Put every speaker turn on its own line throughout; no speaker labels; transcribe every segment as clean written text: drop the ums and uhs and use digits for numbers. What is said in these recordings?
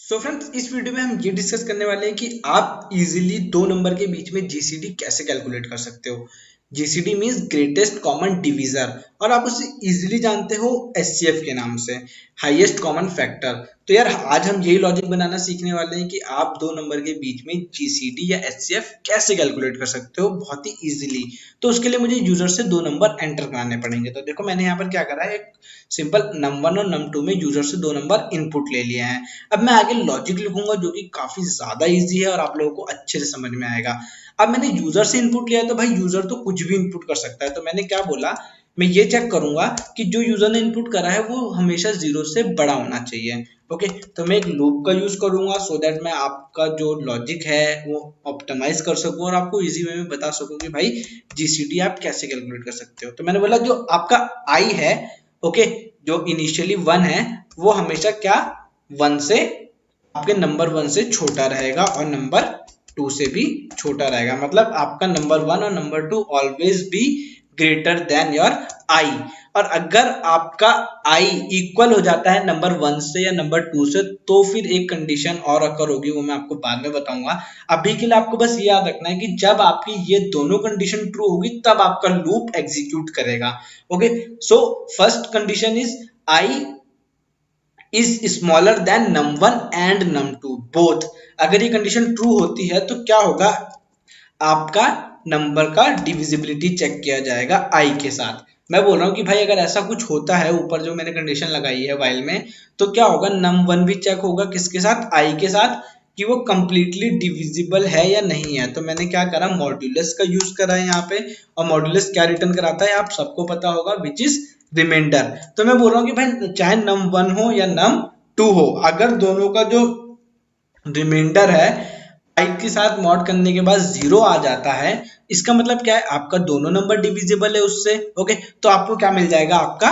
So friends, इस video में हम ये डिस्कस करने वाले हैं कि आप इजीली दो नंबर के बीच में जीसीडी कैसे कैलकुलेट कर सकते हो। GCD means greatest common divisor, और आप उसे इजीली जानते हो एचसीएफ के नाम से, हाईएस्ट कॉमन फैक्टर। तो यार आज हम यही लॉजिक बनाना सीखने वाले हैं कि आप दो नंबर के बीच में जीसीडी या एचसीएफ कैसे कैलकुलेट कर सकते हो बहुत ही इजीली। तो उसके लिए मुझे यूजर से दो नंबर एंटर कराने पड़ेंगे। तो देखो मैंने यहाँ पर क्या करा है, एक सिंपल नम1 और नम2 में यूजर से दो नंबर इनपुट ले लिए हैं। अब मैं आगे लॉजिक लिखूंगा जो कि काफी ज्यादा इजी है और आप लोगों को अच्छे से समझ में आएगा। अब मैंने यूजर से इनपुट लिया है तो भाई यूजर तो कुछ भी इनपुट कर सकता है। तो मैंने क्या बोला, मैं ये चेक करूंगा कि जो यूजर ने इनपुट करा है वो हमेशा जीरो से बड़ा होना चाहिए। ओके, तो मैं एक लूप का यूज करूंगा सो दैट मैं आपका जो लॉजिक है वो ऑप्टिमाइज कर सकूं और आपको इजी वे में बता सकूं कि भाई जीसीडी आप कैसे कैलकुलेट कर सकते हो। तो मैंने बोला जो आपका आई है, ओके, जो इनिशियली वन है वो हमेशा क्या वन से, आपके नंबर वन से छोटा रहेगा और नंबर टू से भी छोटा रहेगा। मतलब आपका नंबर वन और number two always be greater than your I. और अगर आपका आई इक्वल हो जाता है नंबर वन से या नंबर टू से तो फिर एक कंडीशन और अकर होगी, वो मैं आपको बाद में बताऊंगा। अभी के लिए आपको बस ये याद रखना है कि जब आपकी ये दोनों कंडीशन ट्रू होगी तब आपका लूप एग्जीक्यूट करेगा। Okay, so first condition is I is smaller than num1 and num2 both. अगर ये कंडीशन ट्रू होती है तो क्या होगा, आपका नंबर का डिविजिबिलिटी चेक किया जाएगा आई के साथ। मैं बोल रहा हूँ कि भाई अगर ऐसा कुछ होता है ऊपर जो मैंने कंडीशन लगाई है वाइल में, तो क्या होगा, num1 भी चेक होगा किसके साथ, आई के साथ, कि वो कंप्लीटली डिविजिबल है या नहीं है। तो मैंने क्या करा, मॉड्यूलस का यूज करा है यहाँ पे। और मॉड्यूलस क्या रिटर्न कराता है आप सबको पता होगा, विच इज रिमाइंडर। तो मैं बोल रहा हूँ कि भाई चाहे num1 हो या num2 हो, अगर दोनों का जो रिमाइंडर है 5 के साथ मॉड करने के बाद जीरो आ जाता है, इसका मतलब क्या है, आपका दोनों नंबर डिविजिबल है उससे। ओके, तो आपको क्या मिल जाएगा, आपका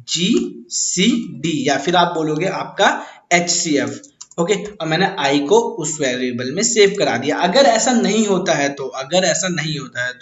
जी सी डी, या फिर आप बोलोगे आपका एच सी एफ। ओके, और मैंने आई को उस वेरिएबल में सेव करा दिया। अगर ऐसा नहीं होता है तो, अगर ऐसा नहीं होता है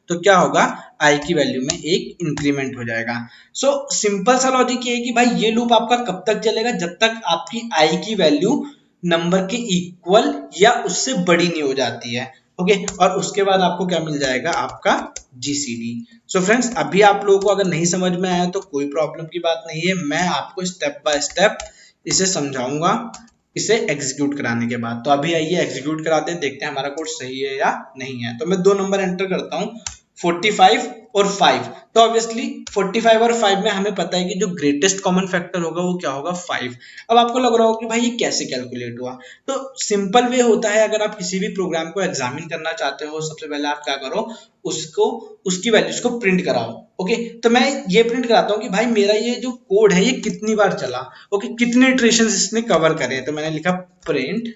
तो क्या होगा, आई की वैल्यू में एक इंक्रीमेंट हो जाएगा। सो सिंपल सा लॉजिक ये है कि भाई ये लूप आपका कब तक चलेगा, जब तक आपकी आई की वैल्यू नंबर के इक्वल या उससे बड़ी नहीं हो जाती है। ओके, और उसके बाद आपको क्या मिल जाएगा, आपका जीसीडी। सो फ्रेंड्स, अभी आप लोगों को अगर नहीं समझ में आया तो कोई प्रॉब्लम की बात नहीं है, मैं आपको स्टेप बाय स्टेप इसे समझाऊंगा इसे एग्जीक्यूट कराने के बाद। तो अभी आइए एग्जीक्यूट कराते हैं, देखते हैं हमारा कोड सही है या नहीं है। तो मैं दो नंबर एंटर करता हूँ, 45 और 5। तो ऑब्वियसली 45 और 5 में हमें पता है कि जो ग्रेटेस्ट कॉमन फैक्टर होगा वो क्या होगा, 5। अब आपको लग रहा होगा कि भाई ये कैसे कैलकुलेट हुआ। तो सिंपल वे होता है, अगर आप किसी भी प्रोग्राम को एग्जामिन करना चाहते हो सबसे पहले आप क्या करो, उसको उसकी वैल्यूज को प्रिंट कराओ। ओके, तो मैं ये प्रिंट कराता हूँ कि भाई मेरा ये जो कोड है ये कितनी बार चला, ओके, कितने इटरेशन इसने कवर करे। तो मैंने लिखा प्रिंट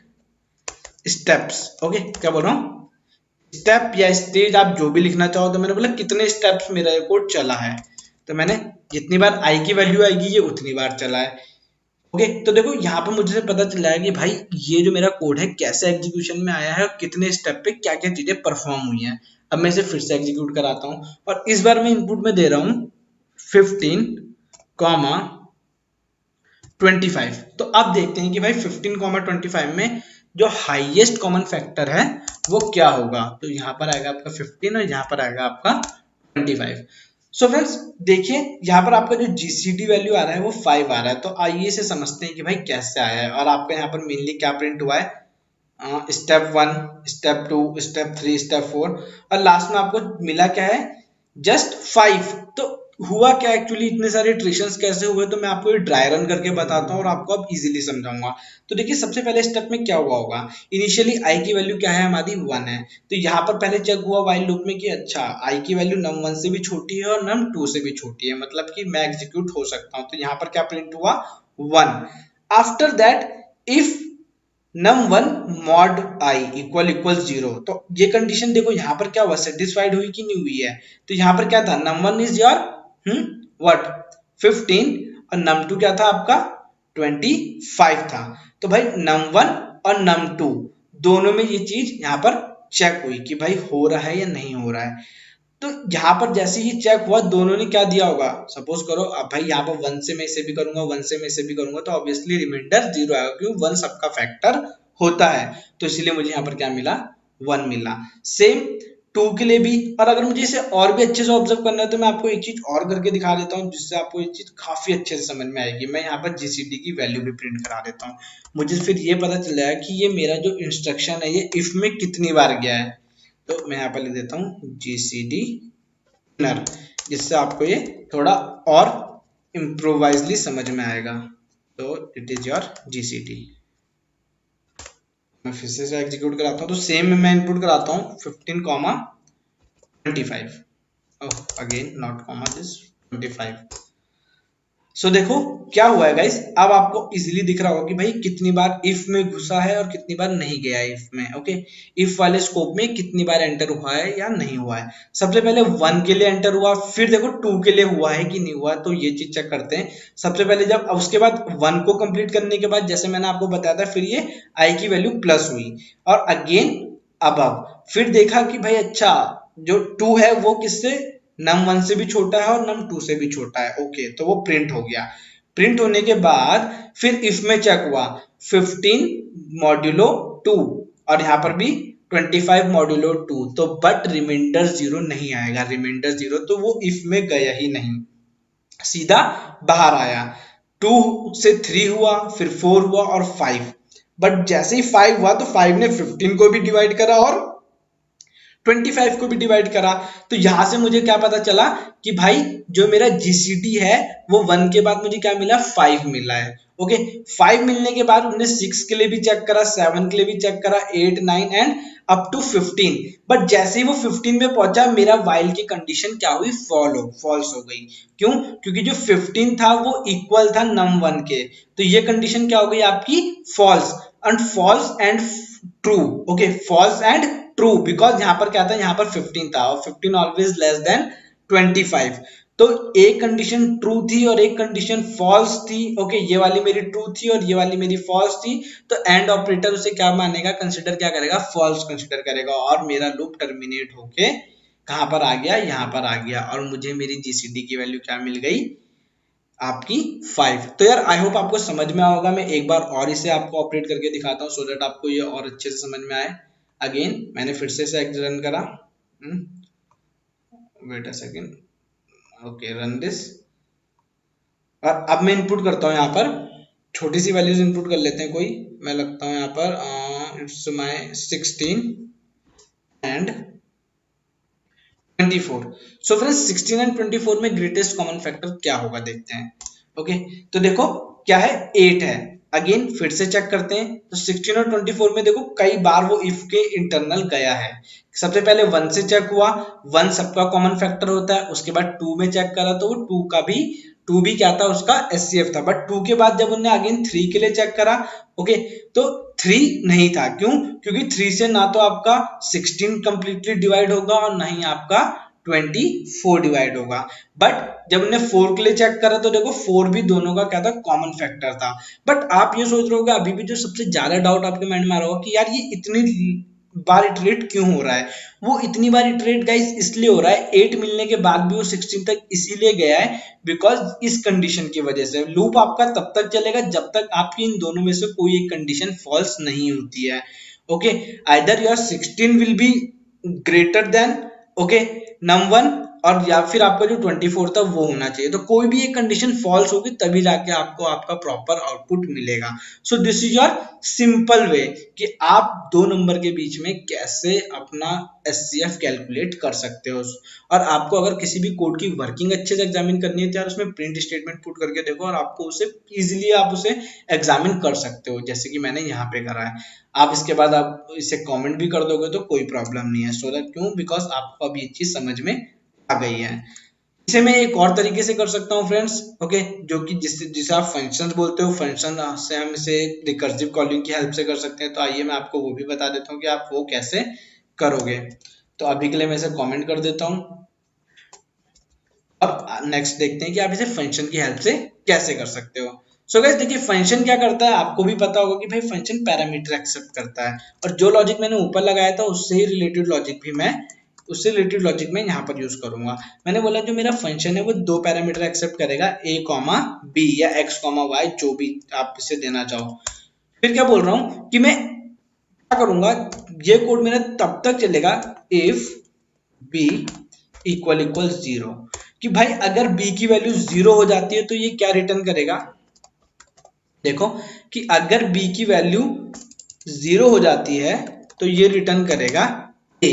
स्टेप्स। ओके, क्या बोल रहा हूँ, स्टेप या स्टेज आप जो भी लिखना चाहो। तो मैंने बोला कितने स्टेप्स मेरा ये कोड चला है। तो मैंने जितनी बार आई की वैल्यू आएगी ये उतनी बार चला है। ओके, तो देखो यहाँ पे मुझे पता चला है कि भाई ये जो मेरा कोड है कैसे एग्जीक्यूशन में आया है और कितने स्टेप पे क्या क्या चीजें परफॉर्म हुई हैं। अब मैं इसे फिर से एग्जीक्यूट कराता हूँ और इस बार मैं इनपुट में दे रहा हूँ 15 कॉमा 25। तो अब देखते हैं कि भाई 15,25 में जो हाईएस्ट कॉमन फैक्टर है वो क्या होगा। तो यहाँ पर आएगा आपका 15 और यहाँ पर आएगा आपका 25। सो फ्रेंड्स देखिए, यहाँ पर आपका जो जीसीडी वैल्यू आ रहा है वो 5 आ रहा है। तो आइए इसे समझते हैं कि भाई कैसे आया है। और आपका यहाँ पर मेनली क्या प्रिंट हुआ है, स्टेप 1, स्टेप 2, स्टेप 3, स्टेप 4, और लास्ट में आपको मिला क्या है, जस्ट 5। तो हुआ क्या एक्चुअली, इतने सारे इटरेशंस कैसे हुए, तो मैं आपको ये ड्राई रन करके बताता हूँ और आपको अब इजीली समझाऊंगा। तो देखिए सबसे पहले स्टेप में क्या हुआ होगा, इनिशियली आई की वैल्यू क्या है, हमारी 1 है। तो यहाँ पर पहले चेक हुआ वाइल लूप में कि अच्छा आई की वैल्यू num1 से भी छोटी है और num2 से भी छोटी है, मतलब कि मैं एग्जीक्यूट हो सकता हूँ। तो यहाँ पर क्या प्रिंट हुआ, 1। After that if num1 mod I equal equal 0, तो ये कंडीशन देखो यहाँ पर क्या हुआ, सेटिस्फाइड हुई कि नहीं हुई है। तो यहाँ पर क्या था, num1 इज योर व्हाट 15 और num2 क्या था आपका 25 था। तो भाई num1 और num2 दोनों में ये चीज यहाँ पर चेक हुई कि भाई हो रहा है या नहीं हो रहा है। तो यहाँ पर जैसे ही चेक हुआ दोनों ने क्या दिया होगा, सपोज करो अब भाई यहाँ पर वन से मैं इसे भी करूंगा, वन से मैं इसे भी करूंगा, तो ऑब्वियसली रिमाइंडर जीरो आएगा क्योंकि वन सबका फैक्टर होता है। तो इसलिए मुझे यहाँ पर क्या मिला, वन मिला। सेम टू के लिए भी। और अगर मुझे इसे और भी अच्छे से ऑब्जर्व करना है तो मैं आपको एक चीज और करके दिखा देता हूँ जिससे आपको ये चीज काफी अच्छे से समझ में आएगी। मैं यहाँ पर जीसीडी की वैल्यू भी प्रिंट करा देता हूँ, मुझे फिर ये पता चल जाएगा कि ये मेरा जो इंस्ट्रक्शन है ये इफ में कितनी बार गया है। तो मैं यहाँ पर लिख देता हूँ जीसीडी इनर, जिससे आपको ये थोड़ा और इम्प्रोवाइजली समझ में आएगा। तो इट इज योर जीसीडी। मैं फिर से एग्जीक्यूट कराता हूँ, तो सेम मैं इनपुट कराता हूँ 15,25। ओह अगेन नॉट कॉमा दिस 25। सो देखो क्या हुआ है गाइस, अब आपको इजीली दिख रहा होगा कि भाई कितनी बार इफ में घुसा है और कितनी बार नहीं गया है इफ में। ओके, इफ वाले स्कोप में कितनी बार एंटर हुआ है या नहीं हुआ है। सबसे पहले वन के लिए एंटर हुआ, फिर देखो टू के लिए हुआ है कि नहीं हुआ, तो ये चीज चेक करते हैं। सबसे पहले जब उसके बाद वन को कंप्लीट करने के बाद जैसे मैंने आपको बताया था, फिर ये आई की वैल्यू प्लस हुई और अगेन अब फिर देखा कि भाई अच्छा जो टू है वो किससे, नम वन से भी छोटा है और नम टू से भी छोटा है। ओके, तो वो प्रिंट हो गया। प्रिंट होने के बाद फिर इफ में चेक हुआ 15 मॉड्यूलो 2 और यहाँ पर भी 25 मॉड्यूलो 2, तो बट रिमाइंडर जीरो नहीं आएगा। रिमाइंडर जीरो तो वो इफ में गया ही नहीं, सीधा बाहर आया। 2 से 3 हुआ, फिर 4 हुआ और 5। बट जैसे ही 5 हुआ तो 5 ने 15 को भी डिवाइड करा और 25 को भी डिवाइड करा। तो यहां से मुझे क्या पता चला कि भाई जो मेरा जीसीडी है वो वन के बाद मुझे क्या मिला, 5 मिला है। ओके, 5 मिलने के बाद उन्होंने 6 के लिए भी चेक करा, 7 के लिए भी चेक करा, 8 9 एंड अप टू 15। बट जैसे ही वो 15 में पहुंचा मेरा वाइल की कंडीशन क्या हुई, फॉल्स हो गई। क्यों? क्योंकि जो 15 था वो इक्वल था नम वन के, तो ये कंडीशन क्या हो गई आपकी, false. And false and true. Okay, false and true, because यहाँ पर क्या था, यहाँ पर 15 था और 15 ऑलवेज लेस देन 25। तो एक कंडीशन ट्रू थी और एक कंडीशन फॉल्स थी। ओके, ये वाली मेरी ट्रू थी और ये वाली मेरी फॉल्स थी। तो एंड ऑपरेटर उसे क्या मानेगा, कंसिडर क्या करेगा, फॉल्स कंसिडर करेगा और मेरा लूप टर्मिनेट होके कहां पर आ गया, यहां पर आ गया और मुझे मेरी जीसीडी की वैल्यू क्या मिल गई, आपकी 5। तो यार आई होप आपको समझ में आएगा। मैं एक बार और इसे आपको ऑपरेट करके दिखाता हूँ सो दैट आपको ये और अच्छे से समझ में आए। अगेन मैंने फिर से इसे रन करा, wait a second, okay run this. और अब मैं इनपुट करता हूँ यहाँ पर छोटी सी वैल्यूज इनपुट कर लेते हैं कोई। मैं लगता हूँ यहाँ पर it's my 16 and 24। So friends 16 and 24 में ग्रेटेस्ट कॉमन फैक्टर क्या होगा देखते हैं। ओके, तो देखो क्या है, 8 है। अगेन फिर से चेक करते हैं, तो 16 और 24 में देखो कई बार वो इफ के इंटरनल गया है। सबसे पहले 1 से चेक हुआ, 1 सबका कॉमन फैक्टर होता है। उसके बाद 2 में चेक करा तो वो 2 का भी, 2 भी क्या था, उसका एचसीएफ था। बट 2 के बाद जब उन्होंने अगेन 3 के लिए चेक करा, ओके, तो 3 नहीं था। क्यों? क्योंकि 3 से ना तो आपका 16 कंप्लीटली डिवाइड होगा और ना ही आपका 24 डिवाइड होगा। बट जब उन्हें 4 के लिए चेक करा तो देखो 4 भी दोनों का क्या था, कॉमन फैक्टर था। बट आप ये सोच रहे होगे अभी भी जो सबसे ज्यादा डाउट आपके माइंड में आ रहा होगा कि यार ये इतनी बार इटरेट क्यों हो रहा है। वो इतनी बार इटरेट गाइस इसलिए हो रहा है, 8 मिलने के बाद भी वो 16 तक इसीलिए गया है बिकॉज इस कंडीशन की वजह से। लूप आपका तब तक चलेगा जब तक आपकी इन दोनों में से कोई एक कंडीशन फॉल्स नहीं होती है। Okay, either your 16 will be greater than, okay, num one, और या फिर आपका जो 24 था वो होना चाहिए। तो कोई भी एक कंडीशन फॉल्स होगी तभी जाके आपको आपका प्रॉपर आउटपुट मिलेगा। So this is your simple way कि आप दो नंबर के बीच में कैसे अपना एचसीएफ कैलकुलेट कर सकते हो। और आपको अगर किसी भी कोड की वर्किंग अच्छे से एग्जामिन करनी है तो यार उसमें प्रिंट स्टेटमेंट पुट करके देखो और आपको उसे इजीली आप उसे एग्जामिन कर सकते हो, जैसे कि मैंने यहाँ पे करा है। आप इसके बाद आप इसे कमेंट भी कर दोगे तो कोई प्रॉब्लम नहीं है। सो दैट क्यों, बिकॉज आपको अब ये चीज समझ में आ गई है। इसे मैं एक और तरीके से कर सकता हूँ फ्रेंड्स, ओके, जो कि जिसे आप फंक्शंस बोलते हो। फंक्शन से हम इसे रिकर्सिव कॉलिंग की हेल्प से कर सकते हैं। तो आइए मैं आपको वो भी बता देता हूँ कि आप वो कैसे करोगे। तो अभी के लिए मैं इसे कमेंट कर देता हूँ। अब नेक्स्ट देखते हैं कि आप इसे फंक्शन की हेल्प से कैसे कर सकते हो। सो गाइस देखिए फंक्शन क्या करता है, आपको भी पता होगा कि भाई फंक्शन पैरामीटर एक्सेप्ट करता है। और जो लॉजिक मैंने ऊपर लगाया था उससे ही रिलेटेड लॉजिक भी मैं उससे रिलेटेड लॉजिक मैं यहाँ पर यूज करूंगा। मैंने बोला जो मेरा फंक्शन है वो दो पैरामीटर एक्सेप्ट करेगा, a कॉमा बी या x कॉमा वाई, जो भी आप इसे देना चाहो। फिर क्या बोल रहा हूँ कि मैं क्या करूंगा, ये कोड मेरा तब तक चलेगा इफ b इक्वल इक्वल 0, कि भाई अगर b की वैल्यू 0 हो जाती है तो ये क्या रिटर्न करेगा। देखो कि अगर b की वैल्यू 0 हो जाती है तो ये रिटर्न करेगा a।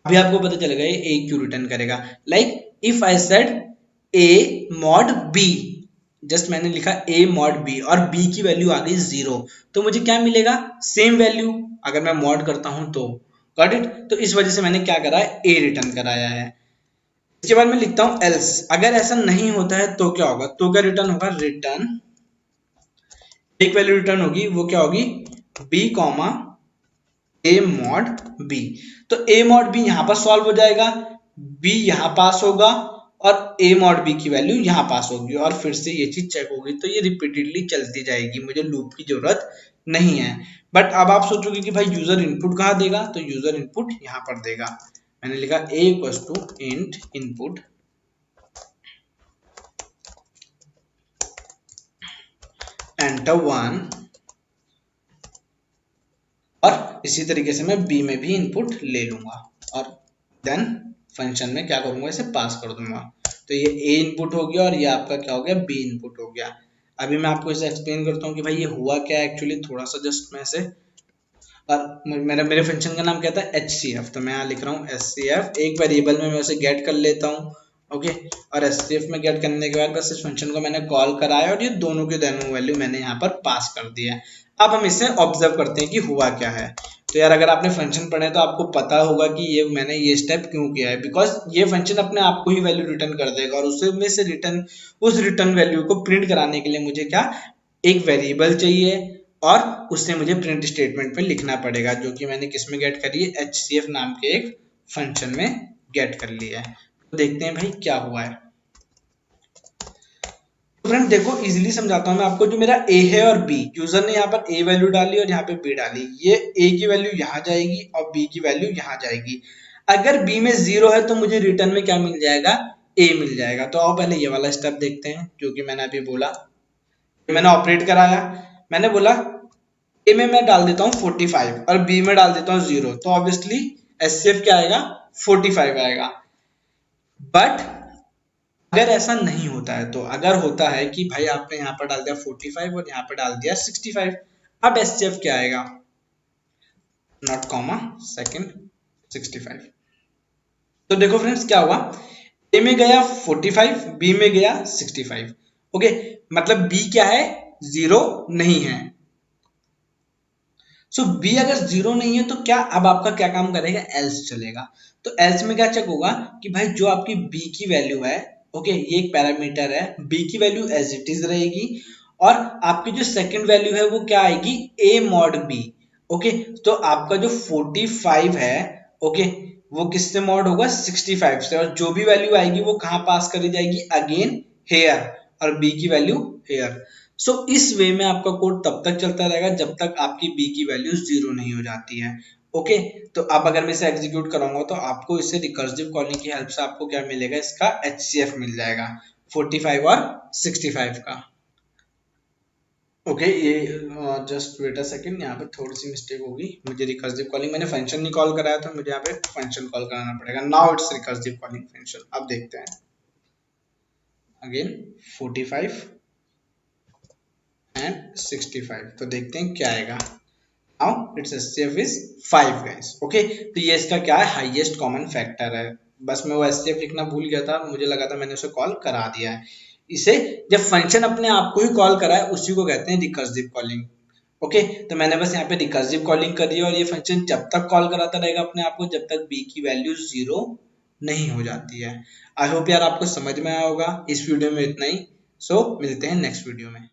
अभी आपको पता चलेगा ये a क्यों रिटर्न करेगा। Like if I said a mod b, just मैंने लिखा a मॉड b और b की वैल्यू आ गई 0, तो मुझे क्या मिलेगा, सेम वैल्यू अगर मैं मॉड करता हूं तो। Got it. तो इस वजह से मैंने क्या करा है, a रिटर्न कराया है। इसके बाद मैं लिखता हूं एल्स, अगर ऐसा नहीं होता है तो क्या होगा, तो क्या रिटर्न होगा, रिटर्न एक वैल्यू रिटर्न होगी, वो क्या होगी, b comma a mod b। तो a मॉड b यहां पर सॉल्व हो जाएगा, b यहां पास होगा और a मॉड b की वैल्यू यहां पास होगी और फिर से ये चीज चेक होगी। तो ये रिपीटेडली चलती जाएगी, मुझे लूप की जरूरत नहीं है। बट अब आप सोचोगे कि भाई यूजर इनपुट कहाँ देगा, तो यूजर इनपुट यहां पर देगा। मैंने लिखा a equals to int input enter 1, और इसी तरीके से मैं b में भी इनपुट ले लूंगा और देन फंक्शन में क्या करूंगा, इसे पास कर दूंगा। तो ये a इनपुट हो गया और ये आपका क्या हो गया, b इनपुट हो गया। अभी मैं आपको इसे एक्सप्लेन करता हूँ कि भाई ये हुआ क्या एक्चुअली, थोड़ा सा जस्ट मैं इसे, और मेरे फंक्शन का नाम क्या था, HCF, तो मैं यहाँ लिख रहा हूँ HCF, एक वेरिएबल में मैं उसे गेट कर लेता हूँ। ओके, और HCF में गेट करने के बाद बस इस फंक्शन को मैंने कॉल कराया और ये दोनों के दोनों वैल्यू मैंने यहाँ पर पास कर दिया है। अब हम इसे ऑब्जर्व करते हैं कि हुआ क्या है। तो यार अगर आपने फंक्शन पढ़े तो आपको पता होगा कि ये मैंने ये स्टेप क्यों किया है, बिकॉज ये फंक्शन अपने आप को ही वैल्यू रिटर्न कर देगा और उसमें से रिटर्न, उस रिटर्न वैल्यू को प्रिंट कराने के लिए मुझे क्या, एक वेरिएबल चाहिए और उससे मुझे प्रिंट स्टेटमेंट में लिखना पड़ेगा, जो कि मैंने किस में गेट करी है, HCF नाम के एक फंक्शन में गेट कर लिया है। तो देखते हैं भाई क्या हुआ है। तो फ्रेंड देखो इजीली समझाता हूं मैं आपको, जो मेरा a है और b, यूजर ने यहाँ पर a वैल्यू डाली और यहाँ पे b डाली, ये a की वैल्यू यहाँ जाएगी और b की वैल्यू यहाँ जाएगी। अगर b में 0 है तो मुझे रिटर्न में क्या मिल जाएगा, a मिल जाएगा। तो आओ पहले ये वाला स्टेप देखते हैं जो कि मैंने अभी बोला, मैंने ऑपरेट कराया। मैंने बोला ए में मैं डाल देता हूँ 45 और बी में डाल देता हूँ 0, तो ऑब्वियसली HCF क्या आएगा, 45 आएगा। बट अगर ऐसा नहीं होता है, तो अगर होता है कि भाई आपने यहाँ पर डाल दिया 45 और यहाँ पर डाल दिया 65, अब HCF क्या आएगा, नॉट कॉमा सेकंड 65। तो देखो फ्रेंड्स क्या हुआ, ए में गया 45, बी में गया 65। ओके, मतलब बी क्या है, 0 नहीं है। सो बी अगर 0 नहीं है तो क्या, अब आपका क्या काम करेगा, एल्स चलेगा। तो एल्स में क्या चेक होगा कि भाई जो आपकी बी की वैल्यू है, ओके ये एक पैरामीटर है, बी की वैल्यू एज इट इज रहेगी और आपकी जो सेकंड वैल्यू है वो क्या आएगी, ए मॉड बी। ओके, तो आपका जो 45 है, ओके वो किससे मॉड होगा, 65 से, और जो भी वैल्यू आएगी वो कहाँ पास करी जाएगी, अगेन हेयर, और बी की वैल्यू हेयर। सो इस वे में आपका कोड तब तक चलता रहेगा जब तक आपकी b की वैल्यू 0 नहीं हो जाती है। ओके, तो अब अगर मैं इसे एग्जीक्यूट कराऊंगा तो आपको इससे रिकर्सिव कॉलिंग की हेल्प से आपको क्या मिलेगा, इसका HCF मिल जाएगा 45 और 65 का। ओके, ये जस्ट वेट अ सेकंड, यहाँ पे थोड़ी सी मिस्टेक होगी, मुझे रिकर्सिव कॉलिंग, मैंने फंक्शन नहीं कॉल कराया तो मुझे यहाँ पे फंक्शन कॉल कराना पड़ेगा। Now it's recursive calling function. अब देखते हैं अगेन 45 एंड 65, तो देखते हैं क्या आएगा। Now it's HCF is 5 guys. Okay, तो ये इसका क्या है, हाईएस्ट कॉमन फैक्टर है। बस मैं वो HCF लिखना भूल गया था, मुझे लगा था मैंने उसे कॉल करा दिया है। इसे जब फंक्शन अपने आप को ही कॉल कराए उसी को कहते हैं रिकर्सिव कॉलिंग। ओके, तो मैंने बस यहाँ पे रिकर्सिव कॉलिंग करी है और ये फंक्शन जब तक कॉल कराता रहेगा अपने आप को जब तक b की वैल्यू 0 नहीं हो जाती है। आई होप यार आपको समझ में आया होगा। इस वीडियो में इतना ही, सो मिलते हैं नेक्स्ट वीडियो में।